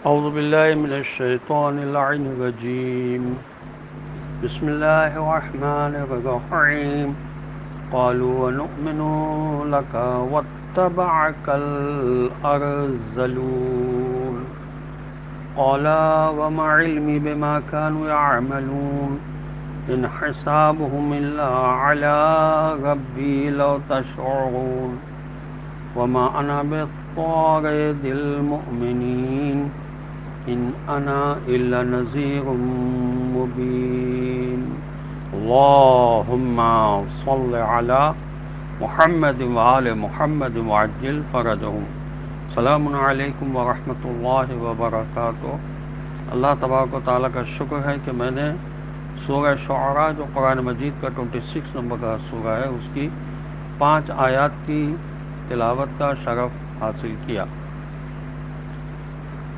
اعوذ باللہ من الشیطان اللعین الرجیم بسم اللہ الرحمن الرحیم قالوا ونؤمن لك واتبعك الأرذلون قال وما علمي بما كانوا يعملون إن حسابهم إلا على ربي لو تشعرون وما أنا بطارد المؤمنين إن أنا إلا نذير مبين اللهم صل على محمد وآل محمد وعجل فرجهم السلام علیکم ورحمۃ اللہ وبرکاتہ۔ اللہ تبارک و تعالیٰ کا شکر ہے کہ میں نے سورہ شعراء جو قرآن مجید کا 26 نمبر کا سورہ ہے اس کی 5 آیات کی تلاوت کا شرف حاصل کیا،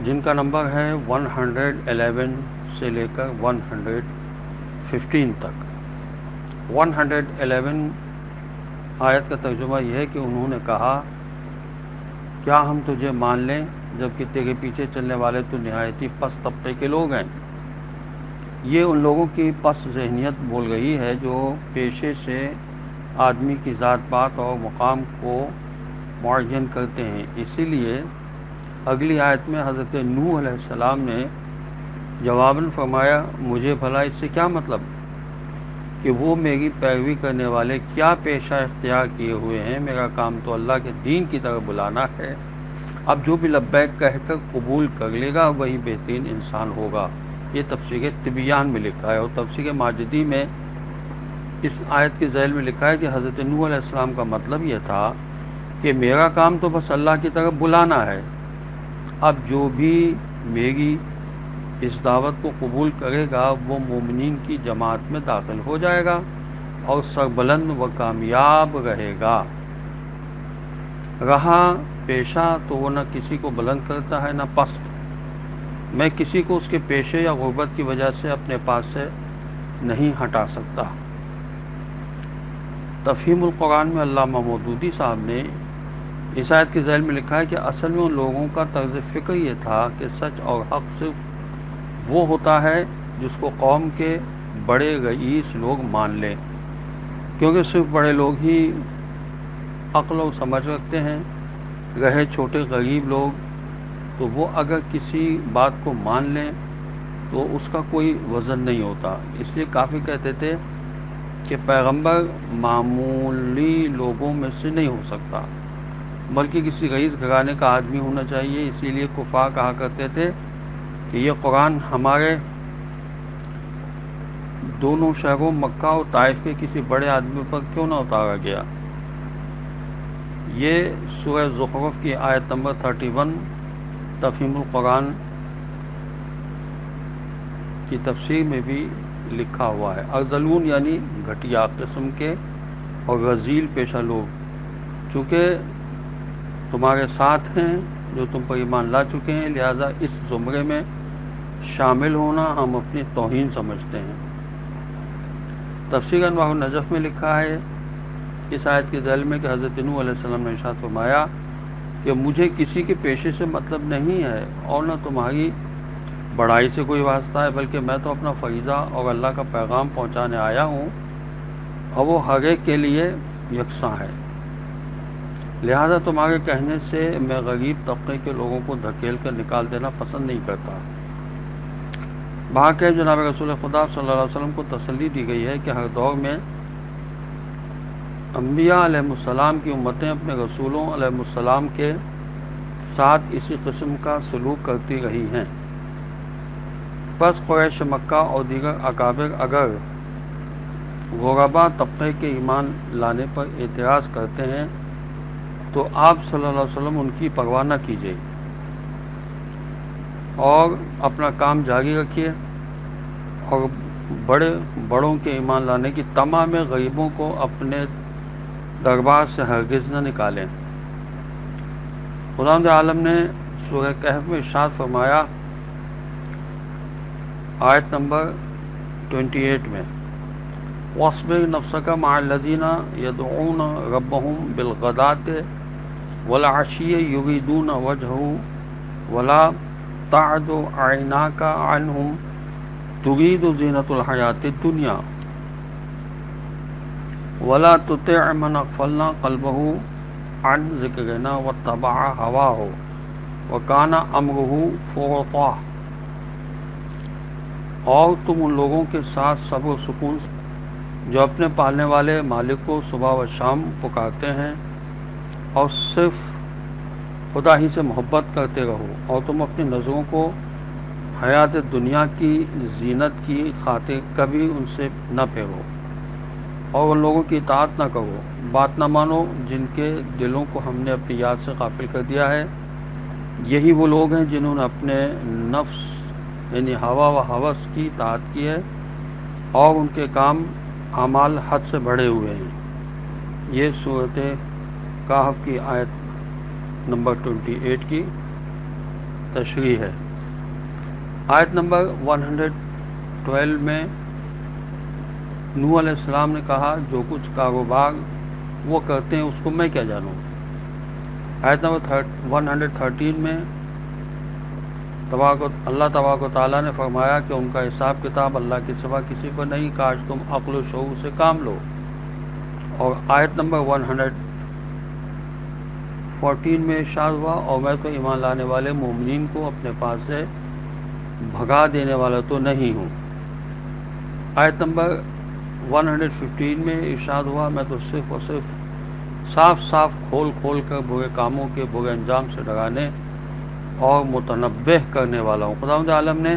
جن کا نمبر ہے 111 سے لے کر 115 تک۔ 111 آیت کا ترجمہ یہ ہے کہ انہوں نے کہا کیا ہم تجھے مان لیں جبکہ تیرے پیچھے چلنے والے تو نہایت ہی پس طبقے کے لوگ ہیں۔ یہ ان لوگوں کی پس ذہنیت بول رہی ہے جو پیشے سے آدمی کی ذات پات اور مقام کو معین کرتے ہیں۔ اسی لیے اگلی آیت میں حضرت نوح علیہ السلام نے جواباً فرمایا مجھے بھلا اس سے کیا مطلب کہ وہ میری پیروی کرنے والے کیا پیشہ اختیار کیے ہوئے ہیں، میرا کام تو اللہ کے دین کی طرف بلانا ہے۔ اب جو بھی لبیک کہہ کر قبول کر لے گا وہی بہترین انسان ہوگا۔ یہ تفسیر تبیان میں لکھا ہے، اور تفسیر ماجدی میں اس آیت کے ذیل میں لکھا ہے کہ حضرت نوح علیہ السلام کا مطلب یہ تھا کہ میرا کام تو بس اللہ کی طرف بلانا ہے، اب جو بھی میری اس دعوت کو قبول کرے گا وہ مومنین کی جماعت میں داخل ہو جائے گا اور سربلند و کامیاب رہے گا۔ رہا پیشہ تو وہ نہ کسی کو بلند کرتا ہے نہ پست۔ میں کسی کو اس کے پیشے یا غربت کی وجہ سے اپنے پاس سے نہیں ہٹا سکتا۔ تفہیم القرآن میں علامہ مودودی صاحب نے اس آیت کے ذیل میں لکھا ہے کہ اصل میں ان لوگوں کا طرز فکر یہ تھا کہ سچ اور حق صرف وہ ہوتا ہے جس کو قوم کے بڑے رئیس لوگ مان لیں، کیونکہ صرف بڑے لوگ ہی عقل و سمجھ رکھتے ہیں۔ رہے چھوٹے غریب لوگ تو وہ اگر کسی بات کو مان لیں تو اس کا کوئی وزن نہیں ہوتا۔ اس لیے کافی کہتے تھے کہ پیغمبر معمولی لوگوں میں سے نہیں ہو سکتا بلکہ کسی رئیس گھرانے کا آدمی ہونا چاہیے۔ اسی لیے کفار کہا کرتے تھے کہ یہ قرآن ہمارے دونوں شہروں مکہ اور طائف کے کسی بڑے آدمی پر کیوں نہ اتارا گیا۔ یہ سورہ زخرف کی آیت نمبر 31 تفہیم القرآن کی تفسیر میں بھی لکھا ہوا ہے۔ ارذلون یعنی گھٹیا قسم کے اور رذیل پیشہ لوگ، چونکہ تمہارے ساتھ ہیں جو تم پر ایمان لا چکے ہیں، لہذا اس زمرے میں شامل ہونا ہم اپنی توہین سمجھتے ہیں۔ تفسیر انوار النجف میں لکھا ہے اس آیت کے ذیل میں کہ حضرت نوح علیہ السلام نے ارشاد فرمایا کہ مجھے کسی کے پیشے سے مطلب نہیں ہے اور نہ تمہاری بڑائی سے کوئی واسطہ ہے، بلکہ میں تو اپنا فریضہ اور اللہ کا پیغام پہنچانے آیا ہوں اور وہ ہر ایک کے لیے یکساں ہے، لہذا تمہارے کہنے سے میں غریب طبقے کے لوگوں کو دھکیل کر نکال دینا پسند نہیں کرتا۔ باقی جناب رسول خدا صلی اللہ علیہ وسلم کو تسلی دی گئی ہے کہ ہر دور میں انبیاء علیہ السلام کی امتیں اپنے رسولوں علیہ السلام کے ساتھ اسی قسم کا سلوک کرتی رہی ہیں۔ پس قریش مکہ اور دیگر اکابر اگر غربا طبقے کے ایمان لانے پر اعتراض کرتے ہیں تو آپ صلی اللہ علیہ وسلم ان کی پرواہ نہ کیجیے اور اپنا کام جاری رکھیے، اور بڑوں کے ایمان لانے کی تمام غریبوں کو اپنے دربار سے ہرگز نہ نکالیں۔ خداوند عالم نے سورہ کہف میں ارشاد فرمایا آیت نمبر 28 میں وَاصْبِرْ نَفْسَكَ مَعَ الَّذِينَ يَدْعُونَ رَبَّهُمْ بِالْغَدَاةِ وَالْعَشِيِّ يُرِيدُونَ وَجْهَهُ وَلَا تعد عیناک عنہم ترید زینۃ الحیات الدنیا ولا تطع من اغفلنا قلبہ عن ذکرنا واتبع ہواہ وکان امرہ فرطا۔ اور تم ان لوگوں کے ساتھ صبر و سکون جو اپنے پالنے والے مالک کو صبح و شام پکارتے ہیں اور صرف خدا ہی سے محبت کرتے رہو، اور تم اپنی نظروں کو حیات دنیا کی زینت کی خاطر کبھی ان سے نہ پھیرو، اور ان لوگوں کی اطاعت نہ کرو، بات نہ مانو جن کے دلوں کو ہم نے اپنی یاد سے غافل کر دیا ہے۔ یہی وہ لوگ ہیں جنہوں نے اپنے نفس یعنی ہوا و ہوس کی اطاعت کی ہے، اور ان کے کام اعمال حد سے بڑھے ہوئے ہیں۔ یہ سورۃ کہف کی آیت نمبر 28 کی تشریح ہے۔ آیت نمبر 112 میں نوح علیہ السلام نے کہا جو کچھ کاروبار وہ کرتے ہیں اس کو میں کیا جانوں۔ آیت نمبر 113 میں اللہ تبارک و تعالیٰ نے فرمایا کہ ان کا حساب کتاب اللہ کے سوا کسی پر نہیں، کاش تم عقل و شعور سے کام لو۔ اور آیت نمبر 114 میں ارشاد ہوا اور میں تو ایمان لانے والے مومنین کو اپنے پاس سے بھگا دینے والا تو نہیں ہوں۔ آیت نمبر 115 میں ارشاد ہوا میں تو صرف اور صرف صاف صاف کھول کھول کر برے کاموں کے برے انجام سے ڈرانے اور متنبہ کرنے والا ہوں۔ خداوند عالم نے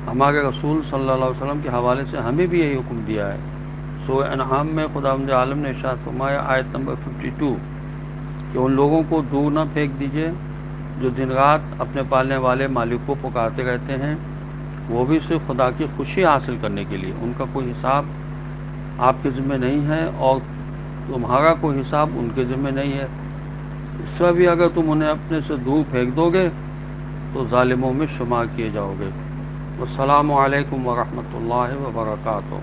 ہمارے رسول صلی اللہ علیہ وسلم کے حوالے سے ہمیں بھی یہی حکم دیا ہے۔ سورہ انعام میں خداوند عالم نے ارشاد فرمایا آیت نمبر 52 کہ ان لوگوں کو دور نہ پھینک دیجیے جو دن رات اپنے پالنے والے مالک کو پکارتے رہتے ہیں، وہ بھی صرف خدا کی خوشی حاصل کرنے کے لیے۔ ان کا کوئی حساب آپ کے ذمہ نہیں ہے اور تمہارا کوئی حساب ان کے ذمہ نہیں ہے۔ اس میں بھی اگر تم انہیں اپنے سے دور پھینک دو گے تو ظالموں میں شمار کیے جاؤ گے۔ والسلام علیکم ورحمۃ اللہ وبرکاتہ۔